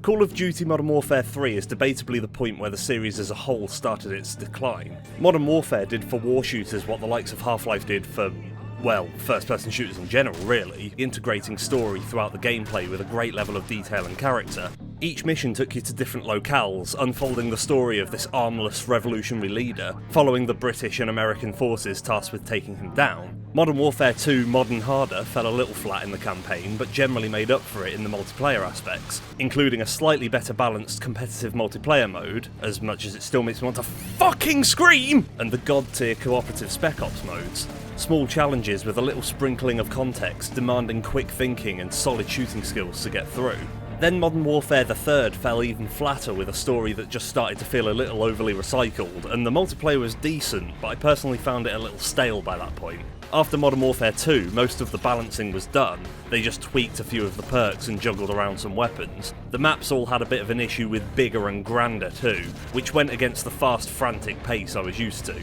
Call of Duty Modern Warfare 3 is debatably the point where the series as a whole started its decline. Modern Warfare did for war shooters what the likes of Half-Life did for, well, first-person shooters in general, really, integrating story throughout the gameplay with a great level of detail and character. Each mission took you to different locales, unfolding the story of this armless revolutionary leader, following the British and American forces tasked with taking him down. Modern Warfare 2 Modern Harder fell a little flat in the campaign, but generally made up for it in the multiplayer aspects, including a slightly better balanced competitive multiplayer mode, as much as it still makes me want to fucking scream, and the god-tier cooperative Spec Ops modes. Small challenges with a little sprinkling of context, demanding quick thinking and solid shooting skills to get through. Then Modern Warfare the Third fell even flatter with a story that just started to feel a little overly recycled, and the multiplayer was decent, but I personally found it a little stale by that point. After Modern Warfare 2, most of the balancing was done, they just tweaked a few of the perks and juggled around some weapons. The maps all had a bit of an issue with bigger and grander too, which went against the fast, frantic pace I was used to.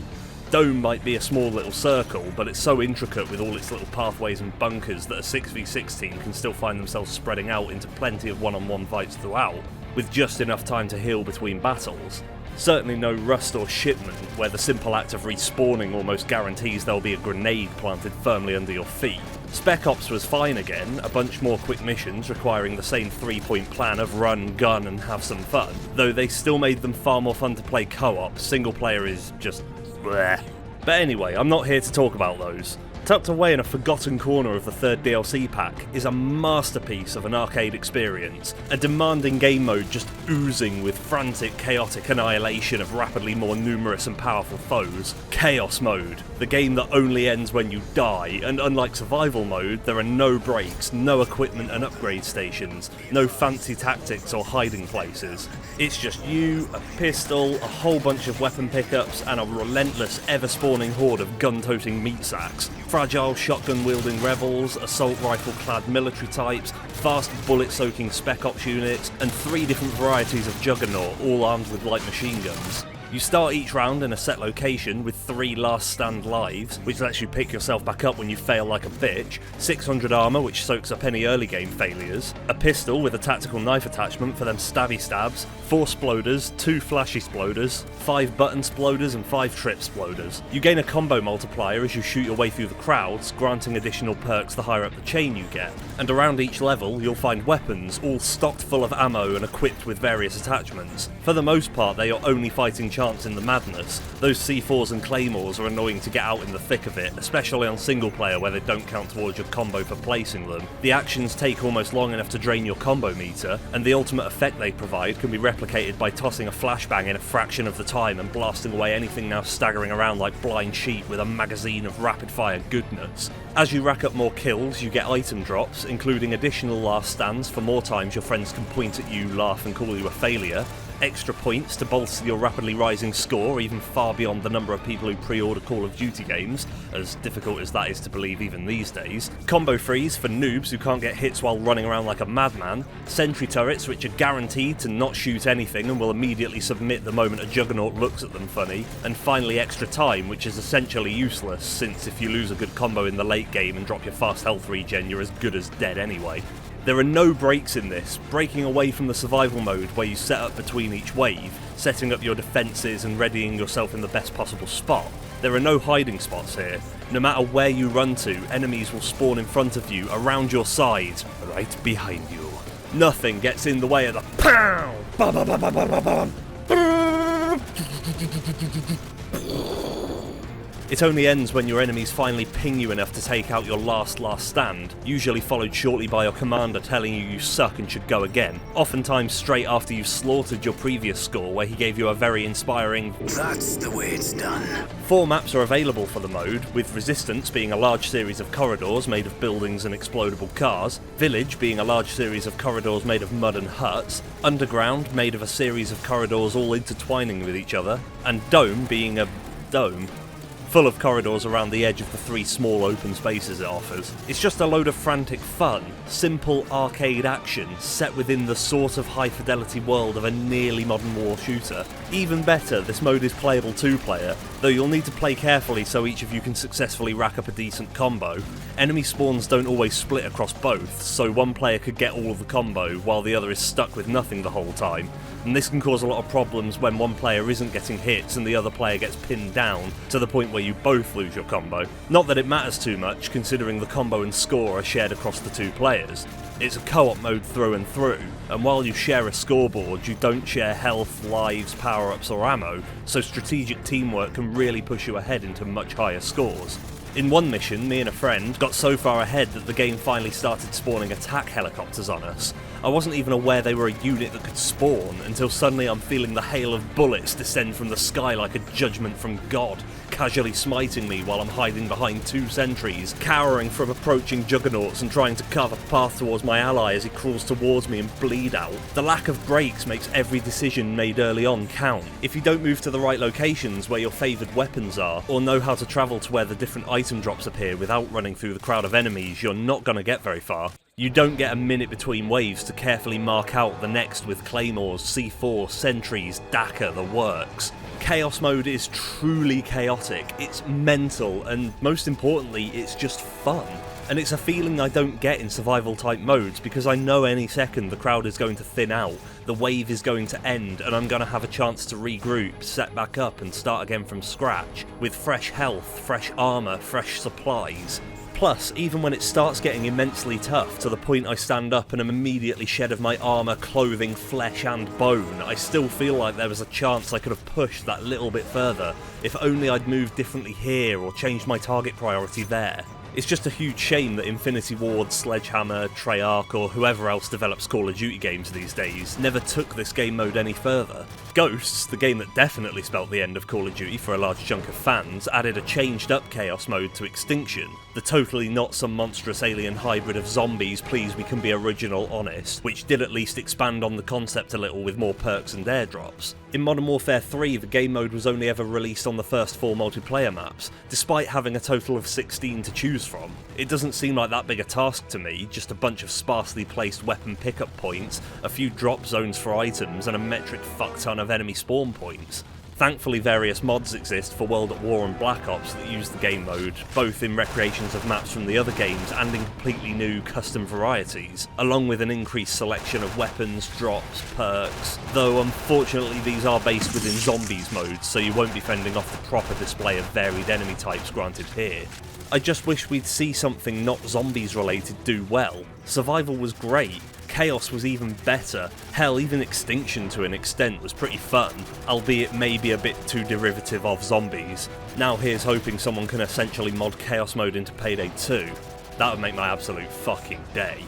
Dome might be a small little circle, but it's so intricate with all its little pathways and bunkers that a 6v6 team can still find themselves spreading out into plenty of one-on-one fights throughout, with just enough time to heal between battles. Certainly no Rust or Shipment, where the simple act of respawning almost guarantees there'll be a grenade planted firmly under your feet. Spec Ops was fine again, a bunch more quick missions requiring the same 3-point plan of run, gun and have some fun, though they still made them far more fun to play co-op. Single player is just bleh. But anyway, I'm not here to talk about those. Tucked away in a forgotten corner of the third DLC pack is a masterpiece of an arcade experience, a demanding game mode just oozing with frantic, chaotic annihilation of rapidly more numerous and powerful foes. Chaos Mode, the game that only ends when you die, and unlike Survival Mode, there are no breaks, no equipment and upgrade stations, no fancy tactics or hiding places. It's just you, a pistol, a whole bunch of weapon pickups, and a relentless, ever-spawning horde of gun-toting meat sacks. Fragile shotgun-wielding rebels, assault rifle-clad military types, fast bullet-soaking Spec Ops units, and 3 different varieties of Juggernaut, all armed with light machine guns. You start each round in a set location with 3 last stand lives, which lets you pick yourself back up when you fail like a bitch, 600 armour which soaks up any early game failures, a pistol with a tactical knife attachment for them stabby stabs, 4 sploders, 2 flashy sploders, 5 button sploders and 5 trip sploders. You gain a combo multiplier as you shoot your way through the crowds, granting additional perks the higher up the chain you get. And around each level you'll find weapons, all stocked full of ammo and equipped with various attachments. For the most part they are only fighting chance in the madness. Those C4s and claymores are annoying to get out in the thick of it, especially on single player where they don't count towards your combo for placing them. The actions take almost long enough to drain your combo meter, and the ultimate effect they provide can be replicated by tossing a flashbang in a fraction of the time and blasting away anything now staggering around like blind sheep with a magazine of rapid fire goodness. As you rack up more kills, you get item drops, including additional last stands for more times your friends can point at you, laugh and call you a failure, extra points to bolster your rapidly rising score even far beyond the number of people who pre-order Call of Duty games, as difficult as that is to believe even these days, combo freeze for noobs who can't get hits while running around like a madman, sentry turrets which are guaranteed to not shoot anything and will immediately submit the moment a Juggernaut looks at them funny, and finally extra time, which is essentially useless since if you lose a good combo in the late game and drop your fast health regen you're as good as dead anyway. There are no breaks in this, breaking away from the survival mode where you set up between each wave, setting up your defences and readying yourself in the best possible spot. There are no hiding spots here. No matter where you run to, enemies will spawn in front of you, around your sides, right behind you. Nothing gets in the way of the POW! Bum, bum, bum, bum, bum, bum, bum. It only ends when your enemies finally ping you enough to take out your last stand, usually followed shortly by your commander telling you suck and should go again, oftentimes straight after you've slaughtered your previous score where he gave you a very inspiring "That's the way it's done." 4 maps are available for the mode, with Resistance being a large series of corridors made of buildings and explodable cars, Village being a large series of corridors made of mud and huts, Underground made of a series of corridors all intertwining with each other, and Dome being a dome full of corridors around the edge of the 3 small open spaces it offers. It's just a load of frantic fun, simple arcade action set within the sort of high fidelity world of a nearly modern war shooter. Even better, this mode is playable 2-player, though you'll need to play carefully so each of you can successfully rack up a decent combo. Enemy spawns don't always split across both, so one player could get all of the combo while the other is stuck with nothing the whole time, and this can cause a lot of problems when one player isn't getting hits and the other player gets pinned down to the point where you both lose your combo. Not that it matters too much, considering the combo and score are shared across the 2 players. It's a co-op mode through and through, and while you share a scoreboard, you don't share health, lives, power-ups or ammo, so strategic teamwork can really push you ahead into much higher scores. In one mission, me and a friend got so far ahead that the game finally started spawning attack helicopters on us. I wasn't even aware they were a unit that could spawn, until suddenly I'm feeling the hail of bullets descend from the sky like a judgment from God, casually smiting me while I'm hiding behind 2 sentries, cowering from approaching juggernauts and trying to carve a path towards my ally as he crawls towards me and bleed out. The lack of breaks makes every decision made early on count. If you don't move to the right locations where your favoured weapons are, or know how to travel to where the different item drops appear without running through the crowd of enemies, you're not going to get very far. You don't get a minute between waves to carefully mark out the next with claymores, C4, sentries, Daka, the works. Chaos mode is truly chaotic, it's mental, and most importantly, it's just fun. And it's a feeling I don't get in survival type modes because I know any second the crowd is going to thin out, the wave is going to end, and I'm going to have a chance to regroup, set back up and start again from scratch, with fresh health, fresh armour, fresh supplies. Plus, even when it starts getting immensely tough, to the point I stand up and am immediately shed of my armour, clothing, flesh and bone, I still feel like there was a chance I could have pushed that little bit further, if only I'd moved differently here or changed my target priority there. It's just a huge shame that Infinity Ward, Sledgehammer, Treyarch or whoever else develops Call of Duty games these days never took this game mode any further. Ghosts, the game that definitely spelt the end of Call of Duty for a large chunk of fans, added a changed up Chaos mode to Extinction, the totally not some monstrous alien hybrid of zombies, please we can be original honest, which did at least expand on the concept a little with more perks and airdrops. In Modern Warfare 3, the game mode was only ever released on the first 4 multiplayer maps, despite having a total of 16 to choose from. It doesn't seem like that big a task to me, just a bunch of sparsely placed weapon pickup points, a few drop zones for items, and a metric fuckton of enemy spawn points. Thankfully various mods exist for World at War and Black Ops that use the game mode, both in recreations of maps from the other games and in completely new custom varieties, along with an increased selection of weapons, drops, perks, though unfortunately these are based within Zombies mode, so you won't be fending off the proper display of varied enemy types granted here. I just wish we'd see something not zombies related do well. Survival was great, Chaos was even better, hell even Extinction to an extent was pretty fun, albeit maybe a bit too derivative of zombies. Now here's hoping someone can essentially mod Chaos mode into Payday 2. That would make my absolute fucking day.